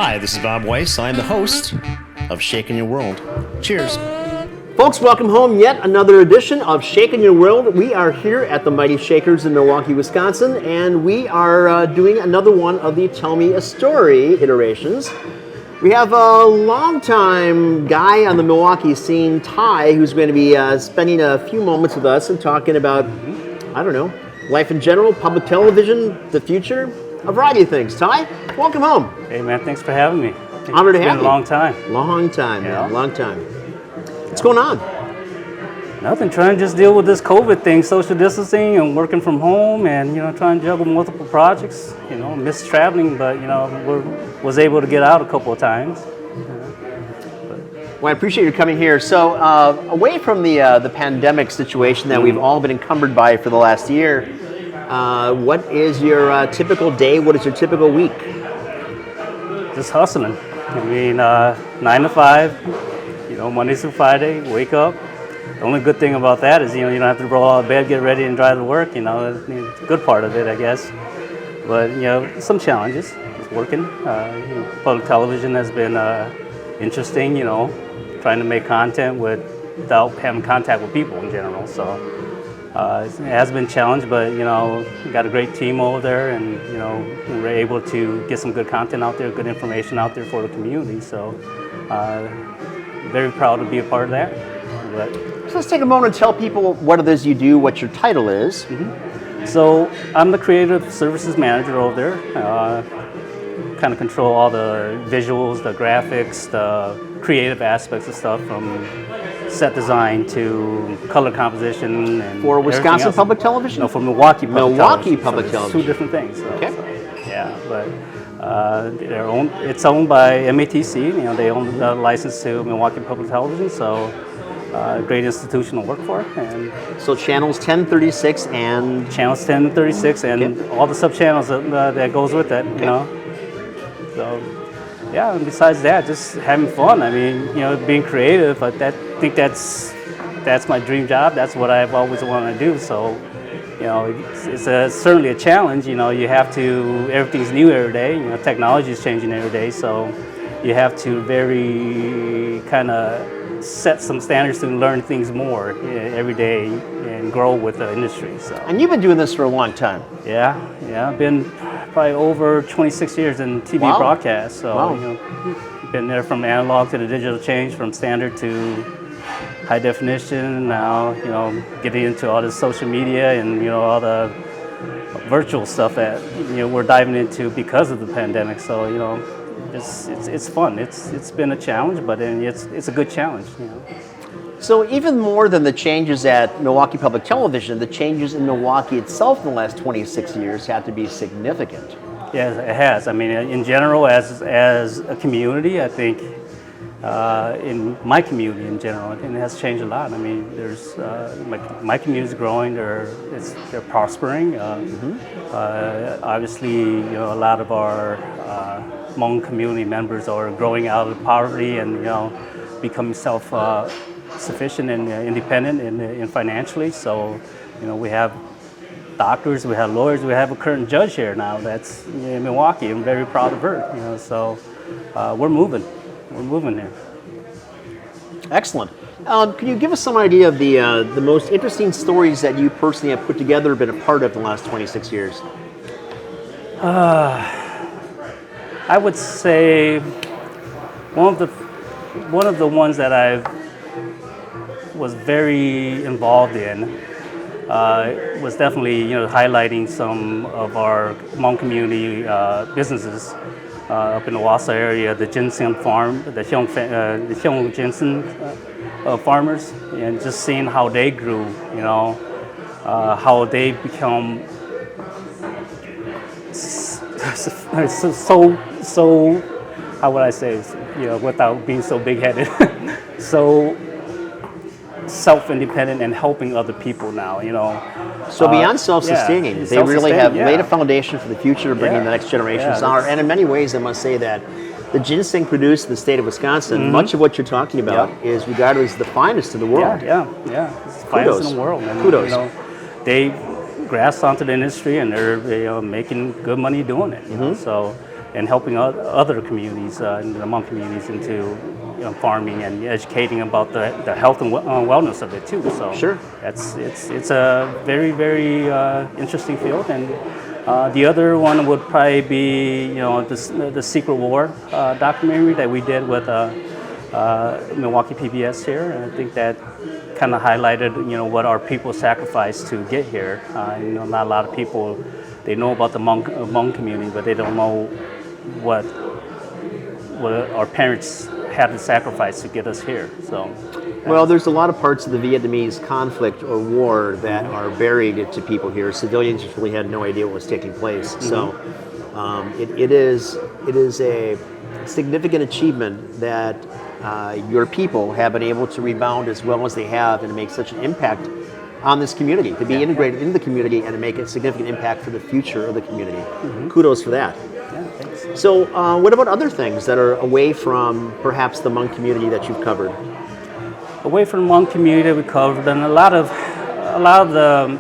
Hi, this is Bob Weiss. I'm the host of Shaking Your World. Cheers. Folks, welcome home. Yet another edition of Shaking Your World. We are here at the Mighty Shakers in Milwaukee, Wisconsin, and we are doing another one of the Tell Me a Story iterations. We have a longtime guy on the Milwaukee scene, Thay, who's going to be spending a few moments with us and talking about, I don't know, life in general, public television, the future, a variety of things. Thay, welcome home. Hey man, thanks for having me. Honored to have you. It's been a long time. Long time, Yeah. man, long time. What's going on? Nothing, trying to just deal with this COVID thing, social distancing and working from home and, trying to juggle multiple projects. Missed traveling, but, was able to get out a couple of times. Well, I appreciate you coming here. So, away from the pandemic situation that we've all been encumbered by for the last year, what is your typical day? What is your typical week? Just hustling. 9 to 5, Monday through Friday, wake up. The only good thing about that is, you don't have to roll out of bed, get ready, and drive to work. It's the good part of it, I guess. But, some challenges. It's working. Public television has been interesting, trying to make content without having contact with people in general. So it has been a challenge, but, we got a great team over there, and, we're able to get some good content out there, good information out there for the community. So very proud to be a part of that. But So let's take a moment and tell people what it is you do, what your title is. So I'm the creative services manager over there. Kind of control all the visuals, the graphics, the creative aspects of stuff, from set design to color composition. And For Wisconsin Public Television? No, for Milwaukee Public Television. Milwaukee Public So Television. two different things. So, Okay. Yeah, but it's owned by MATC. They own the license to Milwaukee Public Television. So. Great institution to work for, and So channels 1036 and channels 10 and 36, and all the sub channels that goes with that. So yeah. And besides that, just having fun. Being creative. I think that's my dream job. That's what I've always wanted to do. So it's certainly a challenge. You have to. Everything's new every day. Technology is changing every day. So you have to very kind of set some standards to learn things more every day and grow with the industry. So. And you've been doing this for a long time. Yeah. I've been probably over 26 years in TV broadcast. So, been there from analog to the digital change, from standard to high definition. Now, getting into all the social media and all the virtual stuff that we're diving into because of the pandemic. So, it's fun. It's been a challenge, but it's a good challenge. So even more than the changes at Milwaukee Public Television, the changes in Milwaukee itself in the last 26 years have to be significant. Yeah, it has. In general, as a community, I think in my community in general, I think it has changed a lot. There's my community is growing. They're prospering. Obviously, a lot of our Hmong community members are growing out of poverty and becoming self-sufficient and independent and financially. So we have doctors, we have lawyers, we have a current judge here now that's in Milwaukee. I'm very proud of her. So we're moving here. Excellent. Can you give us some idea of the most interesting stories that you personally have put together, been a part of in the last 26 years? I would say one of the ones that I was very involved in was definitely highlighting some of our Hmong community businesses up in the Wausau area, the ginseng farm, the Hmong ginseng farmers, and just seeing how they grew, how they become so how would I say, without being so big-headed, so self-independent and helping other people now, So beyond self-sustaining, they really have laid a foundation for the future of bringing the next generations on. And in many ways, I must say that the ginseng produced in the state of Wisconsin, much of what you're talking about is regarded as the finest in the world. Yeah. It's the finest in the world. And, Kudos. They grasped onto the industry and they're making good money doing it. So and helping other communities, in the Hmong communities, into farming and educating about the health and wellness of it too. So Sure. it's a very, very interesting field. And the other one would probably be the Secret War documentary that we did with Milwaukee PBS here, and I think that kind of highlighted what our people sacrificed to get here. Not a lot of people, they know about the Hmong community, but they don't know what our parents had to sacrifice to get us here. So, Well, there's a lot of parts of the Vietnamese conflict or war that are buried to people here. Civilians just really had no idea what was taking place. So it is a significant achievement that your people have been able to rebound as well as they have and make such an impact on this community, to be integrated into the community and to make a significant impact for the future of the community. Kudos for that. yeah, thanks. So what about other things that are away from perhaps the Hmong community that you've covered? Away from the Hmong community, we covered, and a lot of the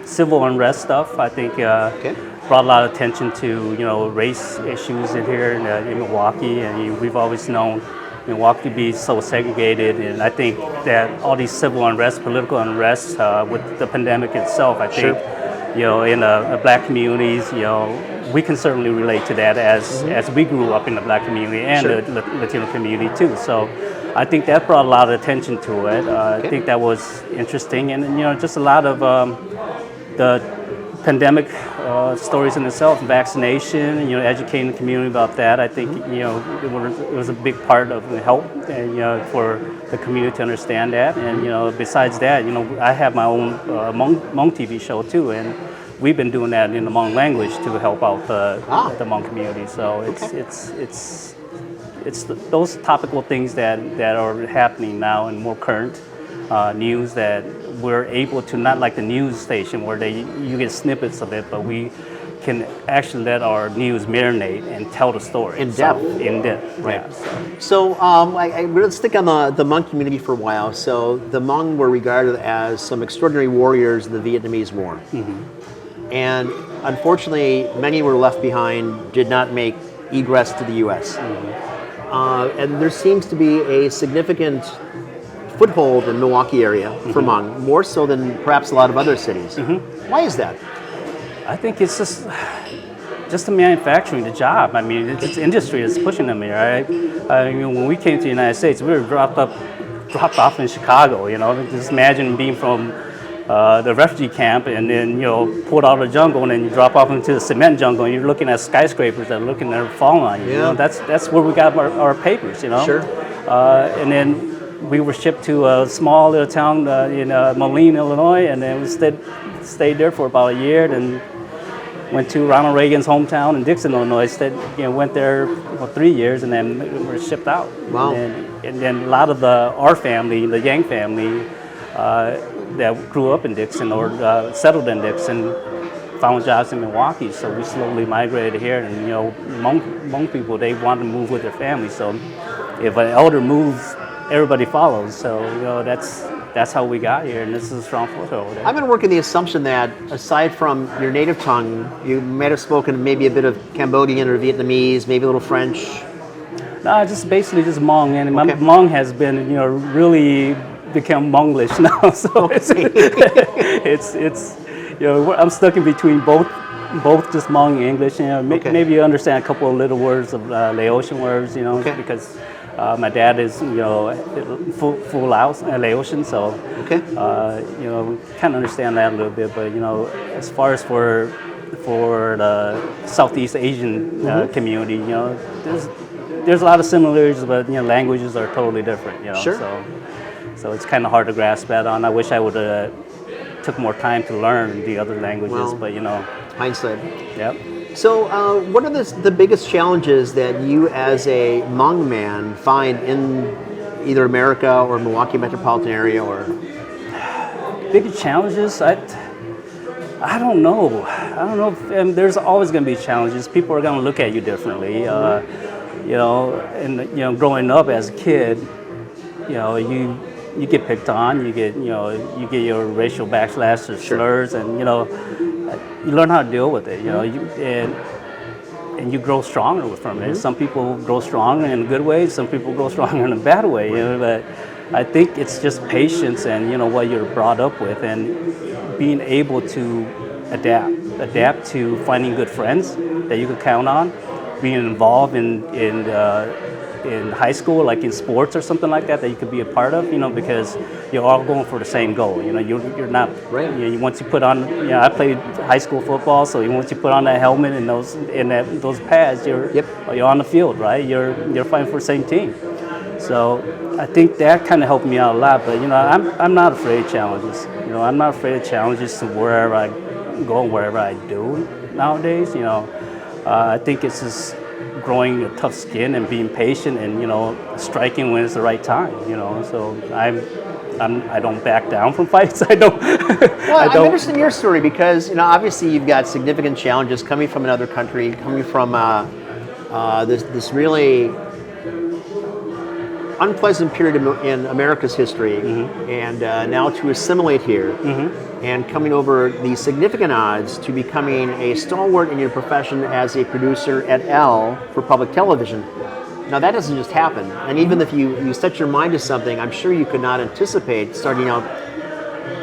civil unrest stuff. I think brought a lot of attention to race issues in here in Milwaukee, and we've always known Milwaukee to be so segregated, and I think that all these civil unrest, political unrest, with the pandemic itself, I think in the black communities, we can certainly relate to that as we grew up in the black community and the Latino community too. So I think that brought a lot of attention to it. I think that was interesting, and just a lot of the pandemic stories in itself, vaccination, educating the community about that. I think it was a big part of the help, and for the community to understand that. And besides that, I have my own Hmong TV show too, and we've been doing that in the Hmong language to help out the Hmong community. So it's those topical things that are happening now and more current news that we're able to, not like the news station where you get snippets of it, but we can actually let our news marinate and tell the story. In depth. In depth, Right. yeah. So let's stick on the Hmong community for a while. So the Hmong were regarded as some extraordinary warriors in the Vietnamese War. And unfortunately, many were left behind, did not make egress to the U.S. And there seems to be a significant foothold in the Milwaukee area for Hmong, more so than perhaps a lot of other cities. Why is that? I think it's just the manufacturing, the job. I mean, it's industry that's pushing them here. Right? When we came to the United States, we were dropped off in Chicago. Just imagine being from the refugee camp and then pulled out of the jungle and then you drop off into the cement jungle and you're looking at skyscrapers that are looking at falling on you. That's where we got our papers. Sure. And then we were shipped to a small little town in Moline, Illinois, and then we stayed there for about a year. Then went to Ronald Reagan's hometown in Dixon, Illinois. Went there for 3 years, and then we were shipped out. Wow. And then a lot of our family, the Yang family, that grew up in Dixon or settled in Dixon, found jobs in Milwaukee. So we slowly migrated here, and Hmong people, they want to move with their family. So if an elder moves, everybody follows. So that's how we got here, and this is a strong foothold. I've been working the assumption that aside from your native tongue, you might have spoken maybe a bit of Cambodian or Vietnamese, maybe a little French. No, just basically just Hmong, and my Hmong has been really become Hmonglish now. So it's I'm stuck in between both just Hmong and English. Maybe you understand a couple of little words of Laotian words, because my dad is full Laotian, so kind of understand that a little bit. But as far as for the Southeast Asian community, there's a lot of similarities, but languages are totally different. Sure. So it's kind of hard to grasp that on. I wish I would have took more time to learn the other languages, but hindsight. Yep. So what are the biggest challenges that you as a Hmong man find in either America or Milwaukee metropolitan area? Or biggest challenges? I don't know. There's always going to be challenges. People are going to look at you differently. Growing up as a kid, you get picked on. You get your racial backslash or slurs, and you learn how to deal with it. and you grow stronger from it. Some people grow stronger in a good way, some people grow stronger in a bad way, you know, but I think it's just patience and, you know, what you're brought up with and being able to adapt to finding good friends that you can count on, being involved in high school, like in sports or something like that you could be a part of, you know, because you're all going for the same goal. You know, you're not, Right. you know, once you put on, you know, I played high school football, so once you put on that helmet and those pads, you're on the field, right? You're fighting for the same team. So I think that kind of helped me out a lot. But, you know, I'm not afraid of challenges. You know, I'm not afraid of challenges to wherever I go and wherever I do nowadays. You know, I think it's just growing a tough skin and being patient and, you know, striking when it's the right time. You know, so I don't back down from fights. I don't. Well, I'm interested in your story because, you know, obviously you've got significant challenges coming from another country, coming from this really unpleasant period in America's history, and now to assimilate here, and coming over the significant odds to becoming a stalwart in your profession as a producer at L for public television. Now that doesn't just happen, and even if you set your mind to something, I'm sure you could not anticipate starting out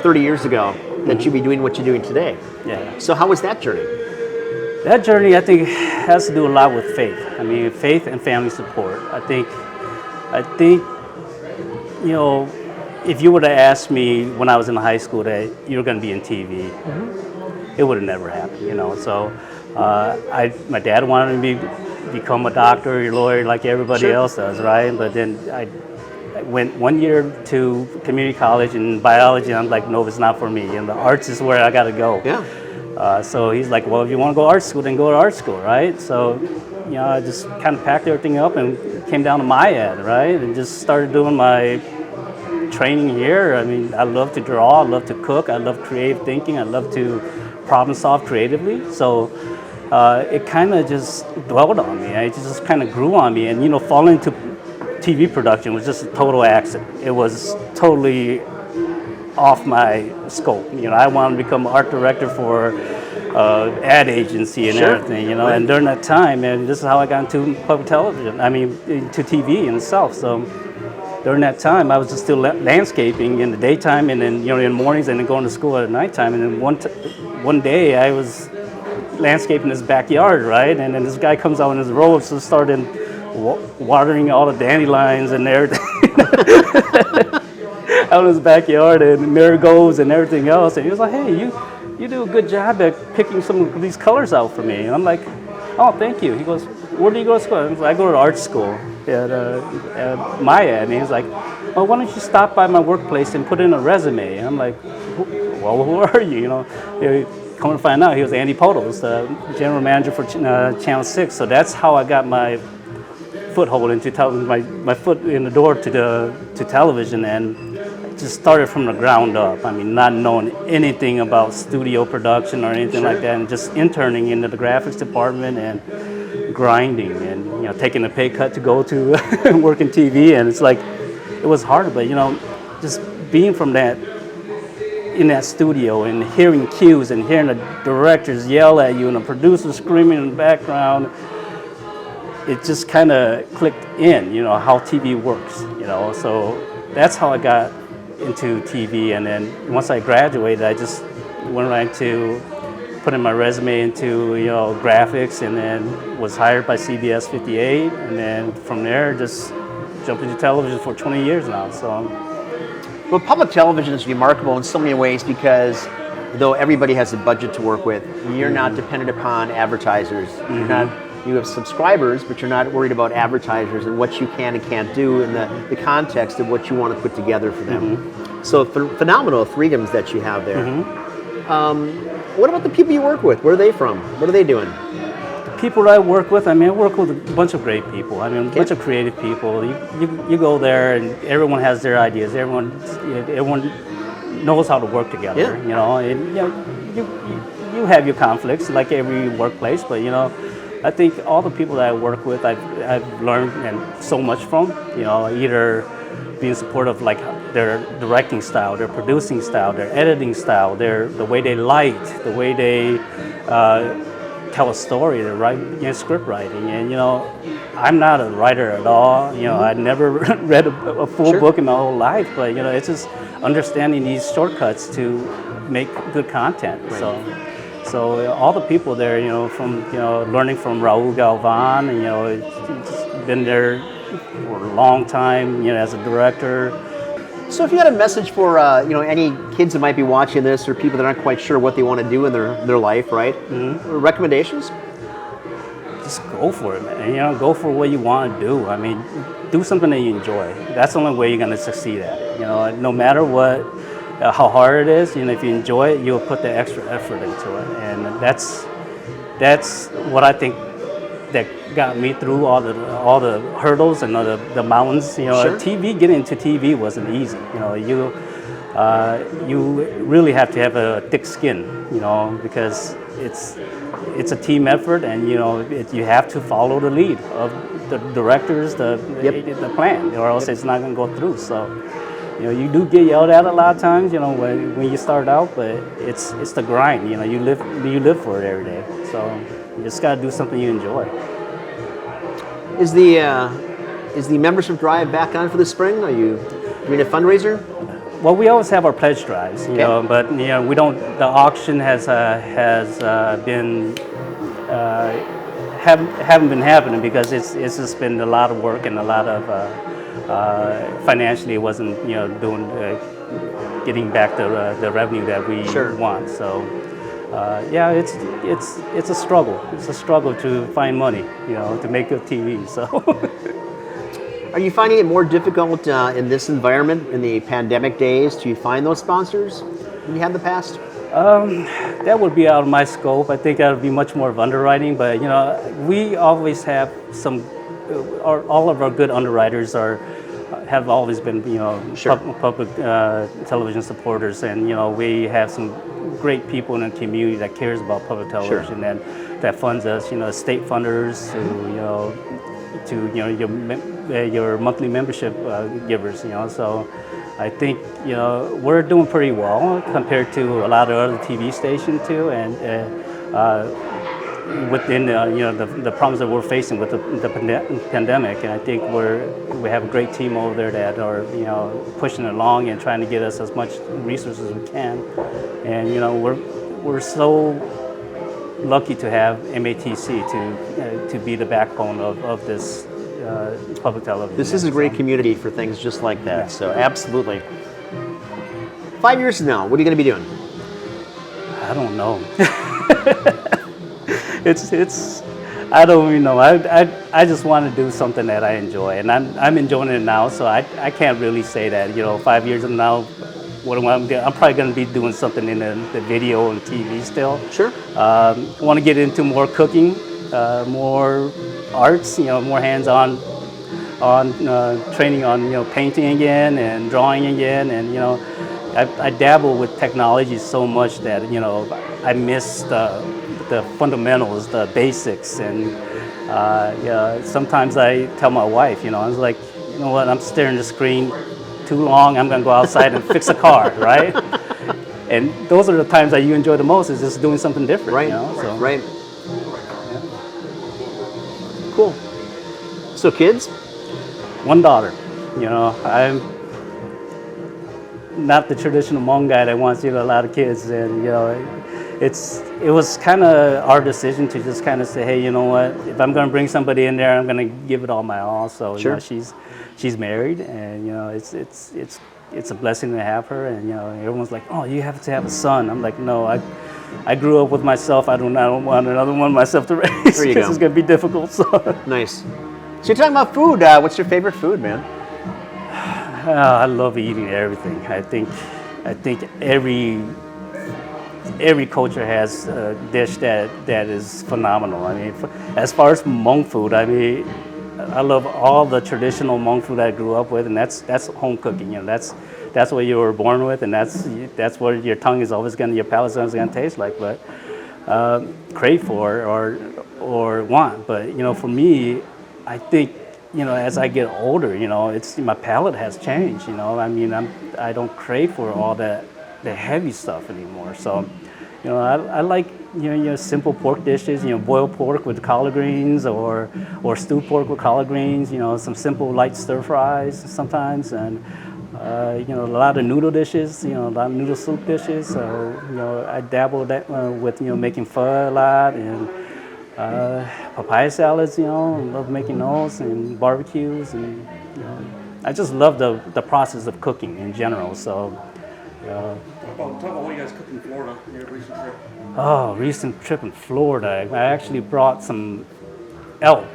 30 years ago that you'd be doing what you're doing today. Yeah. So how was that journey? That journey, I think, has to do a lot with faith. I mean, faith and family support. I think, you know, if you would have asked me when I was in high school that you were going to be in TV, it would have never happened, you know. So my dad wanted me to become a doctor or a lawyer like everybody else does, right? But then I went 1 year to community college in biology, and I'm like, no, it's not for me. And the arts is where I got to go. Yeah. So he's like, well, if you want to go to art school, then go to art school, right? So, you know, I just kind of packed everything up and came down to MIAD, right? And just started doing my training here. I mean, I love to draw, I love to cook, I love creative thinking, I love to problem solve creatively. So it kind of just dwelled on me. It just kind of grew on me. And, you know, falling into TV production was just a total accident. It was totally off my scope. You know, I wanted to become art director for ad agency and everything, you know, and during that time, and this is how I got into public television, I mean, to TV in itself. So during that time, I was just still landscaping in the daytime, and then, you know, in the mornings, and then going to school at nighttime. And then one day I was landscaping his backyard, right? And then this guy comes out in his robes and started watering all the dandelions and everything out in his backyard, and marigolds and everything else. And he was like, hey, you do a good job at picking some of these colors out for me. And I'm like, oh, thank you. He goes, where do you go to school? I was like, I go to art school at MIAD. And he's like, well, why don't you stop by my workplace and put in a resume? And I'm like, well, who are you? You know, come to find out, he was Andy Potos, the general manager for Channel 6. So that's how I got my foothold into television, my foot in the door to television, and just started from the ground up. I mean, not knowing anything about studio production or anything like that, and just interning into the graphics department and grinding, and, you know, taking a pay cut to go to work in TV. And it's like, it was hard, but, you know, just being from that, in that studio and hearing cues and hearing the directors yell at you and the producers screaming in the background, it just kind of clicked in, you know, how TV works, you know. So that's how I got into TV. And then once I graduated, I just went right to putting my resume into, you know, graphics, and then was hired by CBS 58, and then from there just jumped into television for 20 years now. So, well, public television is remarkable in so many ways because though everybody has a budget to work with, you're not dependent upon advertisers. You're not. You have subscribers, but you're not worried about advertisers and what you can and can't do in the context of what you want to put together for them. So phenomenal freedoms that you have there. What about the people you work with? Where are they from? What are they doing? The people that I work with, I mean, I work with a bunch of great people. I mean, a bunch of creative people. You go there and everyone has their ideas. Everyone knows how to work together. You know, and, you know, you have your conflicts like every workplace, but, you know, I think all the people that I work with, I've learned and so much from. You know, either being supportive, like their directing style, their producing style, their editing style, the way they light, the way they tell a story, to write, script writing. And I'm not a writer at all. I never read a full Sure. book in my whole life, but it's just understanding these shortcuts to make good content. So all the people there, from learning from Raul Galvan, and he's been there for a long time, as a director. So if you had a message for any kids that might be watching this, or people that aren't quite sure what they want to do in their life, right? Mm-hmm. Recommendations? Just go for it, man. Go for what you want to do. I mean, do something that you enjoy. That's the only way you're going to succeed at it. No matter what, how hard it is, if you enjoy it, you'll put the extra effort into it. And that's what I think that got me through all the hurdles and the mountains. Sure. Getting into TV wasn't easy. You really have to have a thick skin, because it's a team effort, and you have to follow the lead of the directors, the plan, or else it's not going to go through. So you do get yelled at a lot of times, when you start out, but it's the grind. You live for it every day. So you just got to do something you enjoy. Is the membership drive back on for the spring? Are you doing a fundraiser? Well, we always have our pledge drives, but we don't. The auction haven't been happening because it's just been a lot of work and a lot of financially it wasn't getting back the revenue that we want. So it's a struggle. It's a struggle to find money, to make good TV. So. Are you finding it more difficult in this environment, in the pandemic days, to find those sponsors than you had in the past? That would be out of my scope. I think that would be much more of underwriting. But we always have all of our good underwriters have always been public television supporters, and we have some great people in the community that cares about public television and that funds us. State funders to your monthly membership givers. So I think we're doing pretty well compared to a lot of other TV stations too, and within the problems that we're facing with the pandemic. And I think we have a great team over there that are pushing it along and trying to get us as much resources as we can. And we're so lucky to have MATC to be the backbone of this public television. This is a great community for things just like that. Yeah. So absolutely. 5 years from now, what are you going to be doing? I don't know. It's I don't even know. I just want to do something that I enjoy, and I'm enjoying it now. So I can't really say that 5 years from now. What I'm doing, I'm probably going to be doing something in the video and TV still. Sure. Want to get into more cooking, more arts, more hands-on training on painting again and drawing again, and I dabble with technology so much that I miss the fundamentals, the basics, and sometimes I tell my wife, I was like, what, I'm staring at the screen too long, I'm going to go outside and fix a car, right? And those are the times that you enjoy the most, is just doing something different, right? So, right. Yeah. Cool. So kids? One daughter. I'm not the traditional Hmong guy that wants a lot of kids, and it was kind of our decision to just kind of say, hey, you know what? If I'm going to bring somebody in there, I'm going to give it all my all. So she's married, and it's a blessing to have her. And everyone's like, oh, you have to have a son. I'm like, no, I grew up with myself. I don't want another one myself to raise because it's going to be difficult. So nice. So you're talking about food. What's your favorite food, man? I love eating everything. I think every culture has a dish that is phenomenal. I mean, as far as Hmong food, I mean, I love all the traditional Hmong food I grew up with, and that's home cooking. That's what you were born with, and that's what your tongue is always your palate's always going to taste like. But crave for or want. But for me, I think as I get older, it's my palate has changed. I mean, I don't crave for all the heavy stuff anymore. So You know, I like simple pork dishes. You know, boiled pork with collard greens, or stewed pork with collard greens. You know, some simple light stir fries sometimes, and you know, a lot of noodle dishes. You know, a lot of noodle soup dishes. So you know, I dabble that with making pho a lot, and papaya salads. You know, I love making those, and barbecues, and you know, I just love the process of cooking in general. So. Talk about what you guys cooked in Florida, your recent trip. Oh, recent trip in Florida. I actually brought some elk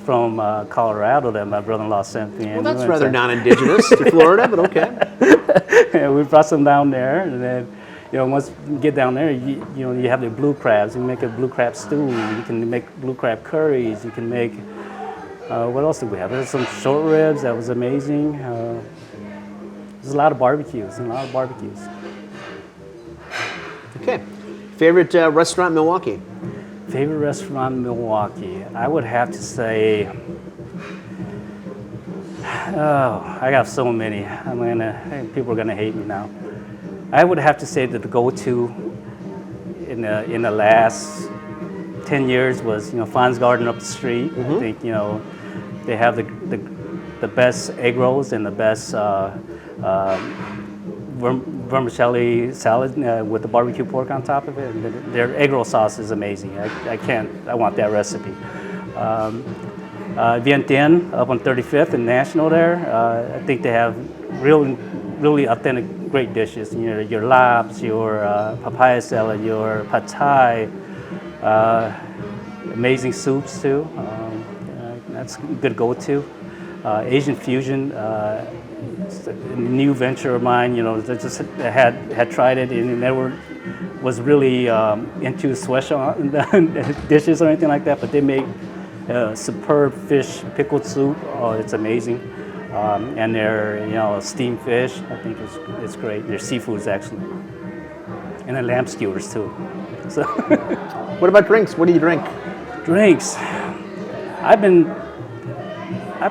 from Colorado that my brother-in-law sent me. Well, that's rather non-indigenous to Florida, but okay. Yeah, we brought some down there, and then once you get down there, you have the blue crabs. You can make a blue crab stew. You can make blue crab curries. You can make what else did we have? There's some short ribs. That was amazing. There's a lot of barbecues. Okay. Favorite restaurant in Milwaukee? Favorite restaurant in Milwaukee? I would have to say, I got so many. People are gonna hate me now. I would have to say that the go-to in the last 10 years was Fonz Garden up the street. I think they have the best egg rolls and the best vermicelli salad with the barbecue pork on top of it. And their egg roll sauce is amazing. I want that recipe. Vientiane up on 35th and National there. I think they have really authentic, great dishes. Your labs, your papaya salad, your pad thai, amazing soups too. That's a good go-to. Asian fusion. It's a new venture of mine, that just had tried it and never was really into Szechuan dishes or anything like that, but they make superb fish pickled soup. Oh, it's amazing. And their steamed fish, I think it's great. Their seafood is excellent. And then lamb skewers too. So what about drinks? What do you drink? Drinks. I've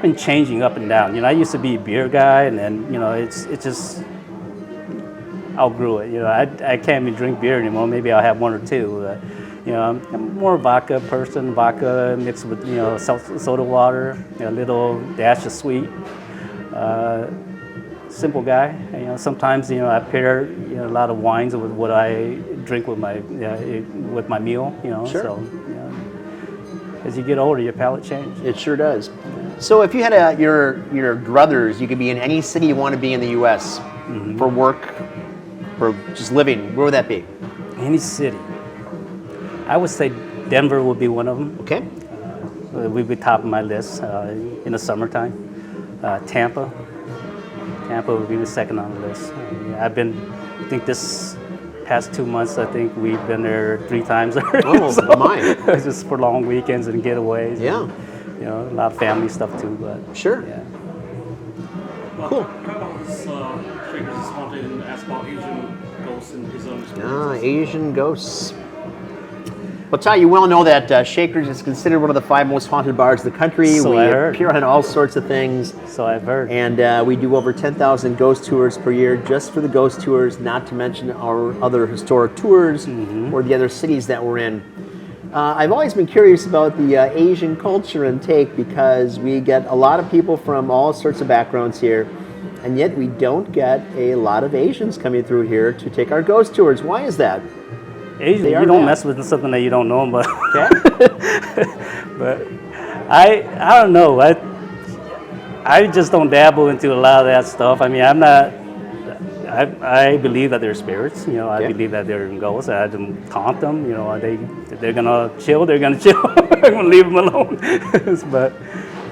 been changing up and down. I used to be a beer guy, and then it's just outgrew it. I can't even drink beer anymore. Maybe I'll have one or two. I'm more a vodka person. Vodka mixed with soda water, a little dash of sweet. Simple guy. Sometimes I pair a lot of wines with what I drink with my meal. Sure. So as you get older, your palate changes. It sure does. So if you had your druthers, you could be in any city you want to be in the U.S. For work, for just living, where would that be? Any city. I would say Denver would be one of them. Okay. Would be top of my list in the summertime. Tampa would be the second on the list. I think this past 2 months, I think we've been there 3 times already. Oh, so, my. Just for long weekends and getaways. Yeah. And, a lot of family stuff too, but. Sure. Yeah. Cool. Talk about this Shakers is haunted and ask about Asian ghosts and his own experience. Asian ghosts. Well, Thay, you well know that Shakers is considered one of the 5 most haunted bars in the country. So we I heard. appear on all sorts of things. So I've heard. And we do over 10,000 ghost tours per year just for the ghost tours, not to mention our other historic tours or the other cities that we're in. I've always been curious about the Asian culture and take because we get a lot of people from all sorts of backgrounds here, and yet we don't get a lot of Asians coming through here to take our ghost tours. Why is that? Asian, you don't mess with something that you don't know about. Okay. But I don't know. I just don't dabble into a lot of that stuff. I mean, I'm not. I believe that they're spirits. I believe that they're ghosts. I don't taunt them. They're gonna chill. They're gonna chill. I'm gonna leave them alone. But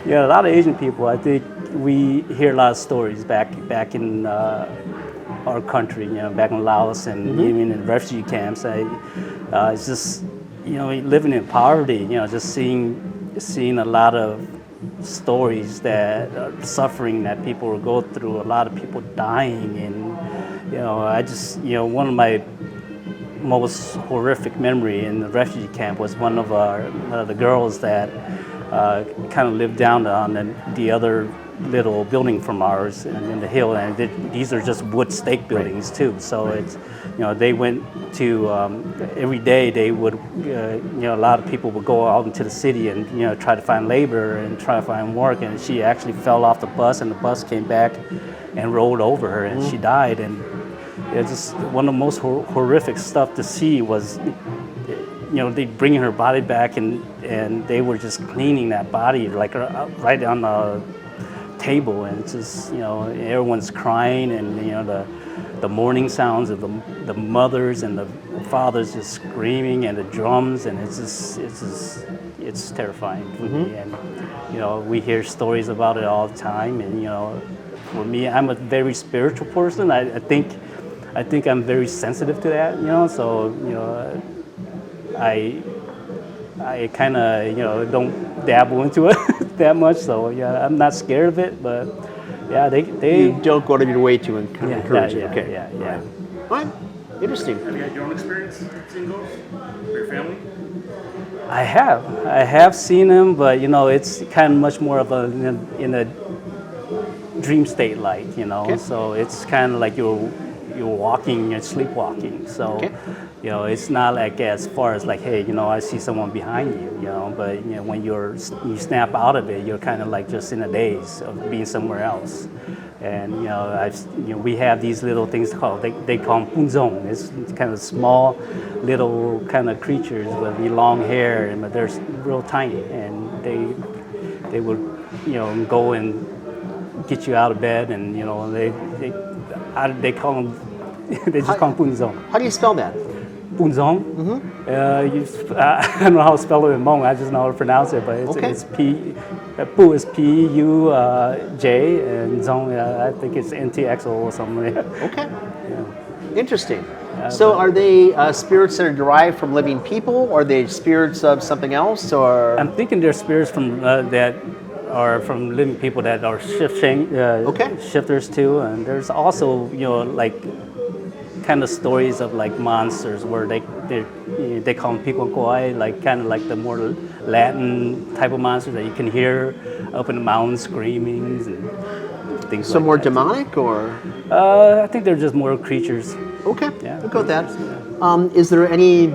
a lot of Asian people. I think we hear a lot of stories back in our country. Back in Laos and even in refugee camps. It's just living in poverty. Just seeing a lot of stories that suffering that people will go through, a lot of people dying, and I just one of my most horrific memory in the refugee camp was one of the girls that kind of lived down on the other little building from ours and in the hill, and these are just wood stake buildings too. So it's, they went to every day they would, a lot of people would go out into the city and try to find labor and try to find work, and she actually fell off the bus, and the bus came back and rolled over her, and she died. And it's just one of the most horrific stuff to see was, they bringing her body back, and they were just cleaning that body like right on the table, and it's just everyone's crying, and the mourning sounds of the mothers and the fathers just screaming, and the drums, and it's terrifying for me. And we hear stories about it all the time, and for me, I'm a very spiritual person. I think I'm very sensitive to that, so I kind of don't dabble into it that much, so I'm not scared of it, but they You don't go out of your way to encourage it. Okay. Yeah. All right. Interesting. Have you had your own experience seeing ghosts? Or your family? I have seen them, but it's kind of much more of in a dream state, like Okay. so it's kind of like you're walking, you're sleepwalking, so Okay. it's not like as far as like, hey, I see someone behind you, but when you snap out of it, you're kind of like just in a daze of being somewhere else. And we have these little things called, they call them punzong. It's kind of small little kind of creatures with the long hair, but they're real tiny, and they would go and get you out of bed, and they call them they just call them punzong. How do you spell that? Punzong. I don't know how to spell it in Hmong. I just know how to pronounce it, but it's Pu is P-U-J, and Zong, I think it's NTXO or something. Okay. Interesting. So are they spirits that are derived from living people, or are they spirits of something else, or? I'm thinking they're spirits from that are from living people that are shifters too, and there's also like kind of stories of like monsters where they call them pico koi, like kind of like the more Latin type of monsters that you can hear up in the mountains screaming and things. So like more that. demonic, or? I think they're just more creatures. Okay, Yeah. we'll go with that. Is there any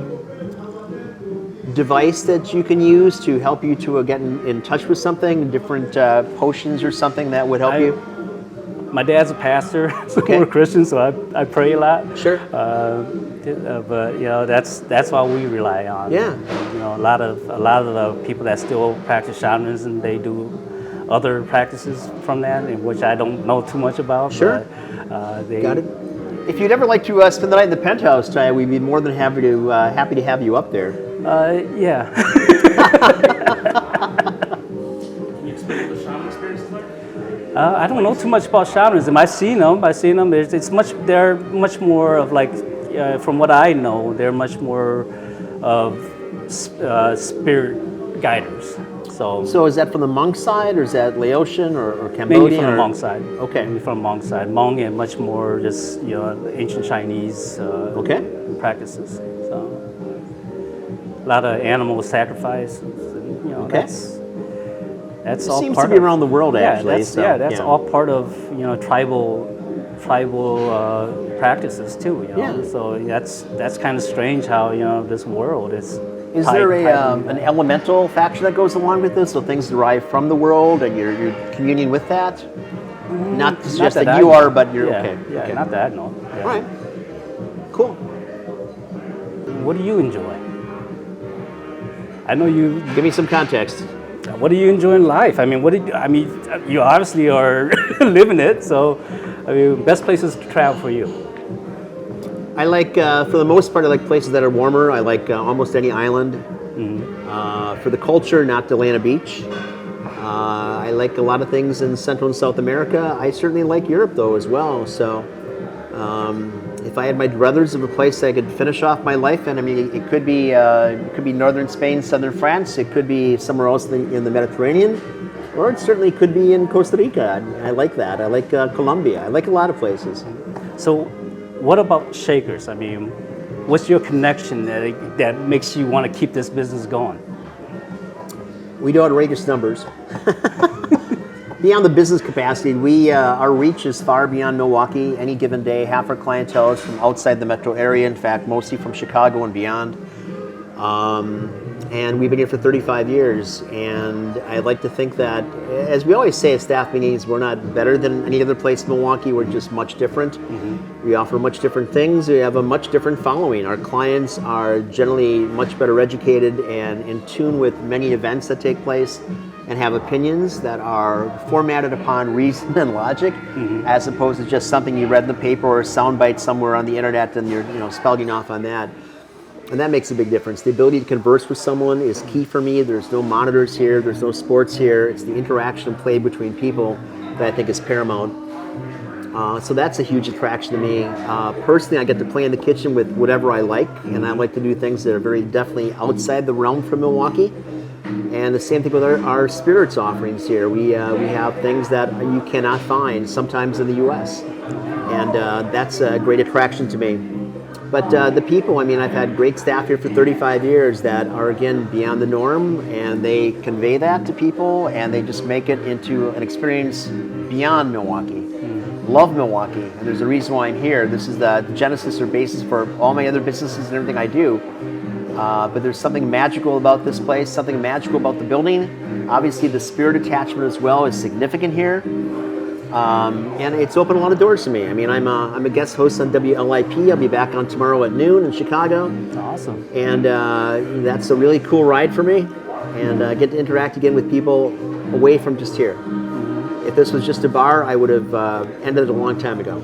device that you can use to help you to get in touch with something, different potions or something that would help you? My dad's a pastor, so Okay. we're Christians, so I pray a lot. Sure. But that's all we rely on. Yeah. A lot of the people that still practice shamanism, they do other practices from that, in which I don't know too much about. Sure. But, they, Got it. If you'd ever like to spend the night in the penthouse, Thay, we'd be more than happy to have you up there. Yeah. Can you explain what the shaman experience is like? I don't know too much about shamanism. I've seen them. They're much more of like, from what I know, they're much more of spirit guiders. So is that from the Hmong side, or is that Laotian or Cambodian? Mainly from the Hmong side. Okay. Mainly from the Hmong side. Hmong and much more just ancient Chinese practices. So a lot of animal sacrifices. And, that's It all seems part to be of, around the world, actually. That's all part of tribal practices too. Yeah. So that's kind of strange how this world is. Is there an elemental factor that goes along with this? So things derive from the world, and you're communing with that? Not to suggest that you are, but you're okay. Yeah, Okay. not that, no. Yeah. All right. Cool. What do you enjoy? I know you. Give me some context. What do you enjoy in life? I mean, you obviously are living it. So, best places to travel for you. I like, for the most part, I like places that are warmer. I like almost any island. For the culture, not Delana Beach. I like a lot of things in Central and South America. I certainly like Europe, though, as well. So if I had my druthers of a place I could finish off my life in, it could be northern Spain, southern France. It could be somewhere else in the Mediterranean. Or it certainly could be in Costa Rica. I like that. I like Colombia. I like a lot of places. So, what about Shakers? What's your connection that makes you want to keep this business going? We do outrageous numbers. Beyond the business capacity, our reach is far beyond Milwaukee. Any given day, half our clientele is from outside the metro area. In fact, mostly from Chicago and beyond. And we've been here for 35 years. And I like to think that, as we always say at staff meetings, we're not better than any other place in Milwaukee. We're just much different. Mm-hmm. We offer much different things. We have a much different following. Our clients are generally much better educated and in tune with many events that take place, and have opinions that are formatted upon reason and logic, as opposed to just something you read in the paper or a soundbite somewhere on the internet and you're spouting off on that. And that makes a big difference. The ability to converse with someone is key for me. There's no monitors here, there's no sports here. It's the interaction and play between people that I think is paramount. So that's a huge attraction to me. Personally, I get to play in the kitchen with whatever I like, and I like to do things that are very definitely outside the realm from Milwaukee. And the same thing with our spirits offerings here. We have things that you cannot find sometimes in the U.S. And that's a great attraction to me. But the people, I mean, I've had great staff here for 35 years that are, again, beyond the norm, and they convey that to people, and they just make it into an experience beyond Milwaukee. Love Milwaukee, and there's a reason why I'm here. This is the genesis or basis for all my other businesses and everything I do. But there's something magical about this place, something magical about the building. Obviously, the spirit attachment as well is significant here. And it's opened a lot of doors to me. I mean, I'm a guest host on WLIP. I'll be back on tomorrow at noon in Chicago. Awesome. And that's a really cool ride for me. And I get to interact again with people away from just here. If this was just a bar, I would have ended it a long time ago.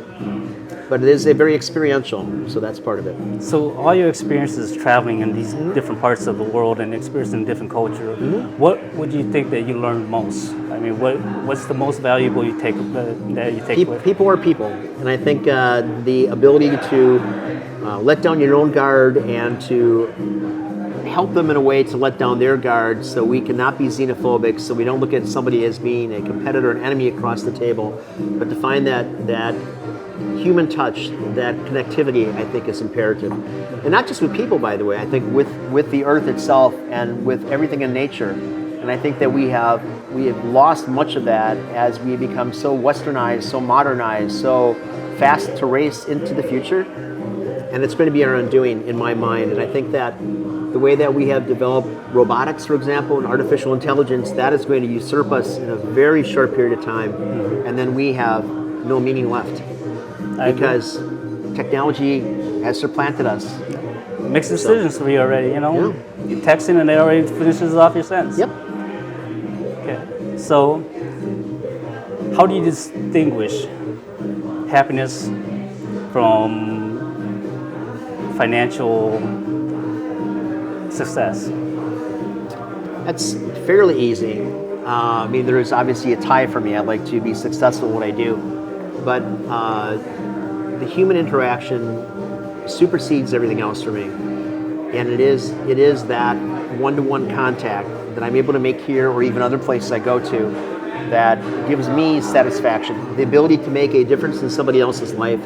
But it is a very experiential, so that's part of it. So all your experiences traveling in these different parts of the world and experiencing different culture, what would you think that you learned most? I mean, what's the most valuable you take that you take away? People are people, and I think the ability to let down your own guard and to help them in a way to let down their guard, so we cannot be xenophobic, so we don't look at somebody as being a competitor, an enemy across the table, but to find that human touch, that connectivity, I think is imperative. And not just with people, by the way, I think with the earth itself and with everything in nature. And I think that we have lost much of that as we become so westernized, so modernized, so fast to race into the future. And it's going to be our undoing in my mind. And I think that the way that we have developed robotics, for example, and artificial intelligence, that is going to usurp us in a very short period of time. And then we have no meaning left. Because technology has supplanted us. Makes decisions for you already, you know? Yeah. You're texting and it already finishes off your sentence. Yep. Okay. So, how do you distinguish happiness from financial success? That's fairly easy. I mean, there is obviously a tie for me. I'd like to be successful in what I do. But the human interaction supersedes everything else for me. And it is that one-to-one contact that I'm able to make here or even other places I go to that gives me satisfaction. The ability to make a difference in somebody else's life,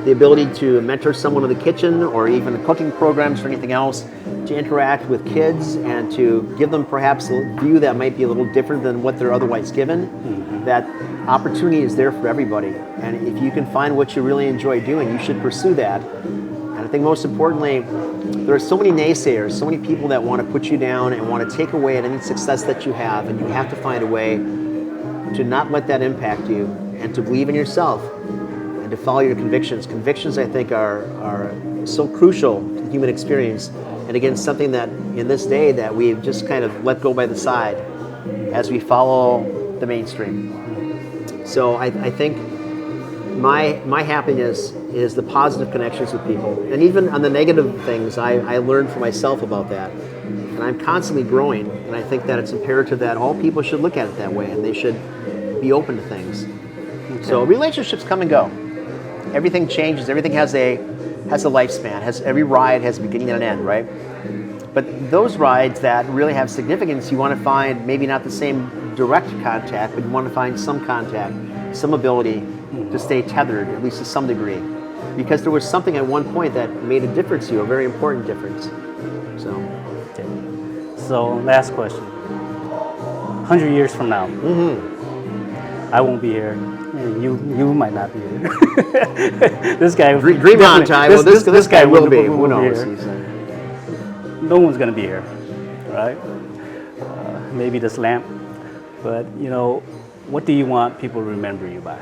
the ability to mentor someone in the kitchen or even cooking programs or anything else, to interact with kids and to give them perhaps a view that might be a little different than what they're otherwise given. That opportunity is there for everybody. And if you can find what you really enjoy doing, you should pursue that. And I think most importantly, there are so many naysayers, so many people that want to put you down and want to take away any success that you have, and you have to find a way to not let that impact you and to believe in yourself and to follow your convictions. Convictions, I think, are so crucial to the human experience. And again, something that in this day that we've just kind of let go by the side as we follow the mainstream. So I think my happiness is the positive connections with people. And even on the negative things, I learned for myself about that. And I'm constantly growing. And I think that it's imperative that all people should look at it that way, and they should be open to things. Okay. So relationships come and go. Everything changes. Everything has a lifespan. Every ride has a beginning and an end, right? But those rides that really have significance, you want to find maybe not the same direct contact, but you want to find some contact, some ability to stay tethered, at least to some degree. Because there was something at one point that made a difference to you, a very important difference. So last question. 100 years from now, I won't be here. And you might not be here. This guy. Dream on, Thay. Well, this guy will be. Who be knows? here. No one's gonna be here, right? Maybe this lamp. But what do you want people to remember you by?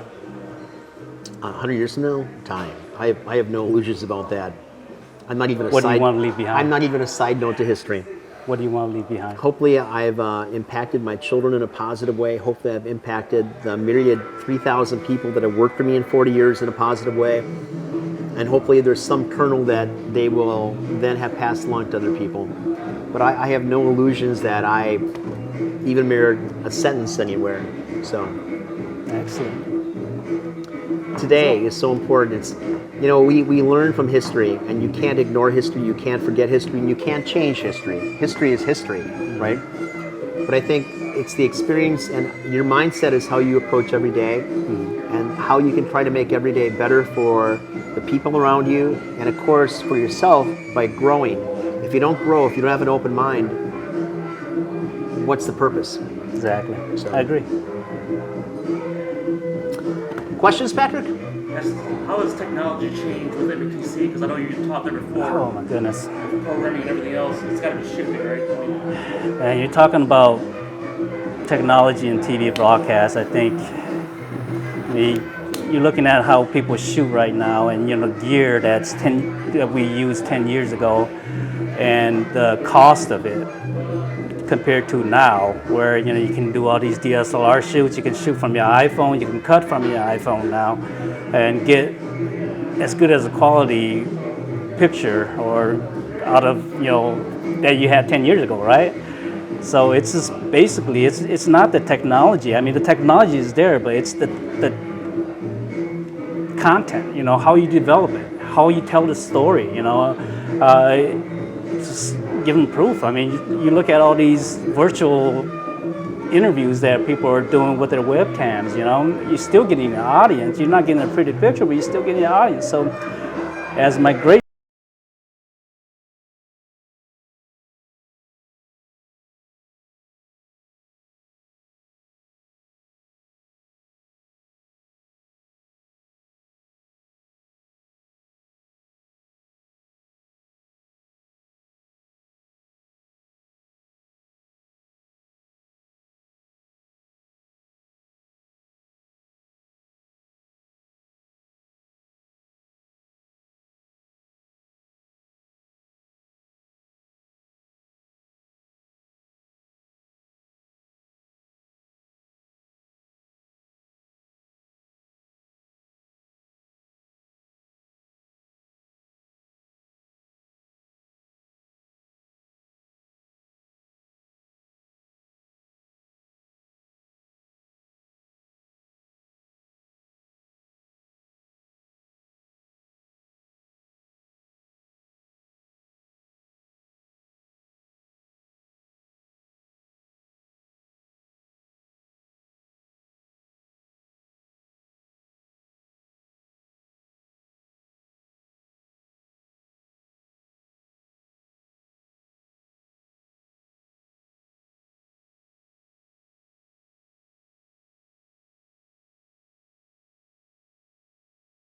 100 years from now, time. I have no illusions about that. I'm not even a What do side. you want to leave behind? I'm not even a side note to history. What do you want to leave behind? Hopefully, I've impacted my children in a positive way. Hopefully, I've impacted the myriad 3,000 people that have worked for me in 40 years in a positive way. And hopefully, there's some kernel that they will then have passed along to other people. But I have no illusions that I even mirrored a sentence anywhere. So Excellent. today is so important. It's we learn from history, and you can't ignore history, you can't forget history, and you can't change history. History is history, right? But I think it's the experience, and your mindset is how you approach every day, and how you can try to make every day better for the people around you, and of course for yourself by growing. If you don't grow, if you don't have an open mind, what's the purpose? Exactly. So- I agree. Questions, Patrick? Yes. How has technology changed with MPTC? Because I know you taught there before. Oh my goodness. Programming and everything else, it's got to be shifting, right? And you're talking about technology and TV broadcast. I think you're looking at how people shoot right now, and gear that we used 10 years ago, and the cost of it compared to now, where you can do all these DSLR shoots. You can shoot from your iPhone. You can cut from your iPhone now, and get as good as a quality picture or out of that you had 10 years ago, right? So it's just basically it's not the technology. I mean, the technology is there, but it's the content. How you develop it, how you tell the story. Just giving proof. I mean, you look at all these virtual interviews that people are doing with their webcams. You're still getting an audience. You're not getting a pretty picture, but you're still getting an audience. So, as my great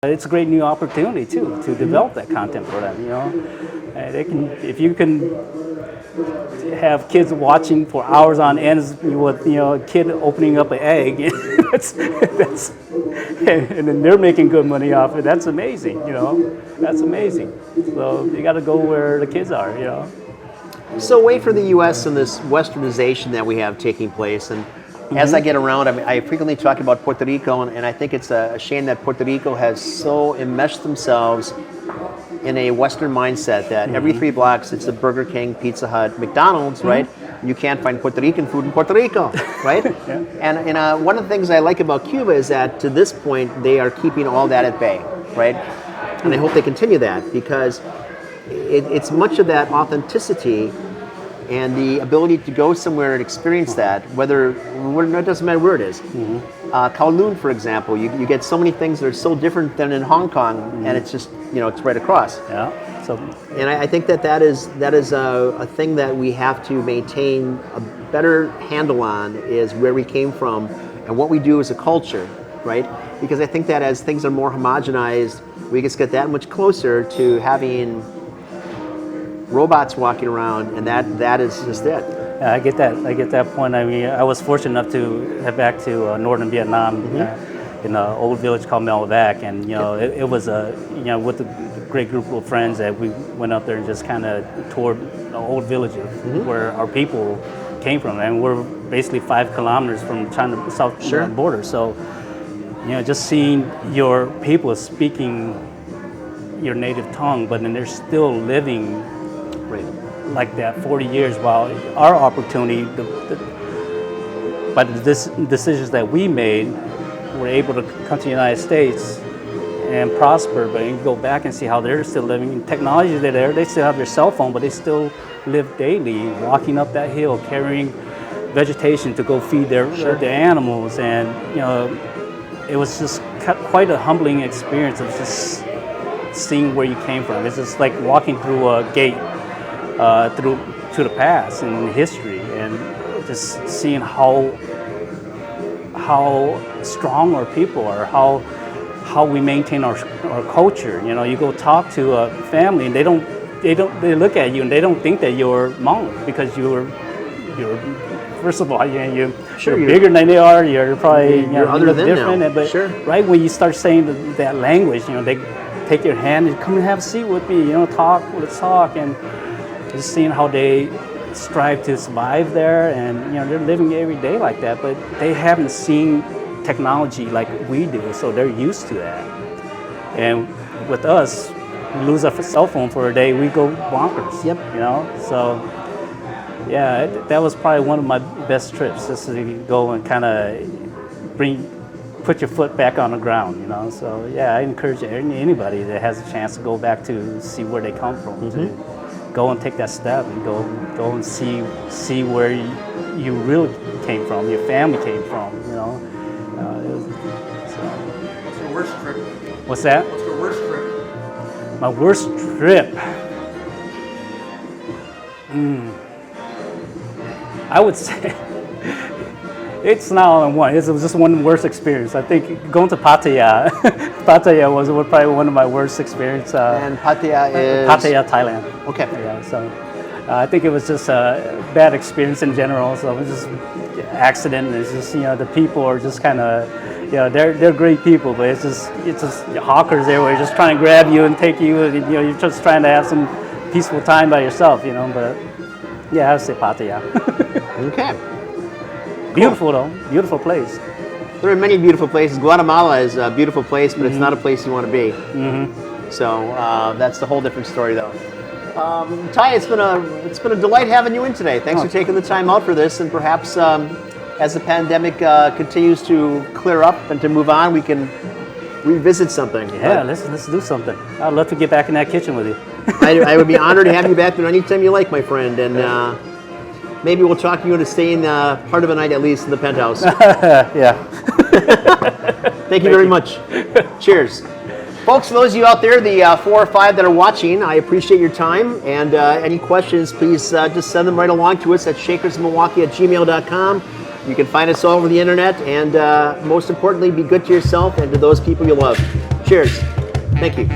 It's a great new opportunity too to develop that content for them. And they can, if you can have kids watching for hours on end with a kid opening up an egg, that's and then they're making good money off it. That's amazing. That's amazing. So you got to go where the kids are. So wait for the U.S. and this Westernization that we have taking place, and as I get around, I frequently talk about Puerto Rico, and I think it's a shame that Puerto Rico has so enmeshed themselves in a Western mindset that every 3 blocks it's a Burger King, Pizza Hut, McDonald's, right? You can't find Puerto Rican food in Puerto Rico, right? Yeah. And one of the things I like about Cuba is that to this point they are keeping all that at bay, right? And I hope they continue that, because it's much of that authenticity and the ability to go somewhere and experience that, it doesn't matter where it is. Kowloon, for example, you get so many things that are so different than in Hong Kong, and it's just, it's right across. Yeah. So. And I think that is a thing that we have to maintain a better handle on, is where we came from and what we do as a culture, right? Because I think that as things are more homogenized, we just get that much closer to having robots walking around, and that is just it. Yeah, I get that. I get that point. I mean, I was fortunate enough to head back to northern Vietnam in an old village called Melvac, and it was with a great group of friends that we went up there and just kind of toured the old villages where our people came from, and we're basically 5 kilometers from China south border. So, just seeing your people speaking your native tongue, but then they're still living like that 40 years, while our opportunity, by the decisions that we made, we're able to come to the United States and prosper, but you can go back and see how they're still living. Technology, they're there, they still have their cell phone, but they still live daily, walking up that hill, carrying vegetation to go feed their animals. And it was just quite a humbling experience of just seeing where you came from. It's just like walking through a gate to the past and history, and just seeing how strong our people are, how we maintain our culture. You go talk to a family and they look at you and they don't think that you're Hmong, because you're first of all you're bigger than they are. You're probably you're other than different. Them. But right when you start saying that language, they take your hand and come and have a seat with me. Let's talk, and just seeing how they strive to survive there, and they're living every day like that, but they haven't seen technology like we do, so they're used to that. And with us, we lose our cell phone for a day, we go bonkers. So yeah, that was probably one of my best trips, just to go and kind of put your foot back on the ground. So yeah, I encourage anybody that has a chance to go back to see where they come from, to go and take that step and go and see where you really came from, your family came from. What's your worst trip? What's that? What's your worst trip? My worst trip. I would say it's not only one. It was just one worst experience. I think going to Pattaya. Pattaya was probably one of my worst experiences. And Pattaya is? Pattaya, Thailand. Okay. Yeah, so I think it was just a bad experience in general. So it was just accident. It's just the people are just kind of they're great people, but it's just hawkers there where just trying to grab you and take you. And, you're just trying to have some peaceful time by yourself. But yeah, I would say Pattaya. Okay. Beautiful though, beautiful place. There are many beautiful places. Guatemala is a beautiful place, but it's not a place you want to be. So that's a whole different story, though. Thay, it's been a delight having you in today. Thanks for taking the time out for this, and perhaps as the pandemic continues to clear up and to move on, we can revisit something. Yeah, let's do something. I'd love to get back in that kitchen with you. I would be honored to have you back there anytime you like, my friend, and maybe we'll talk you into staying part of a night at least in the penthouse. Yeah. Thank you very much. Cheers. Folks, for those of you out there, the 4 or 5 that are watching, I appreciate your time. And any questions, please just send them right along to us at shakersmilwaukee@gmail.com. You can find us all over the internet. And most importantly, be good to yourself and to those people you love. Cheers. Thank you.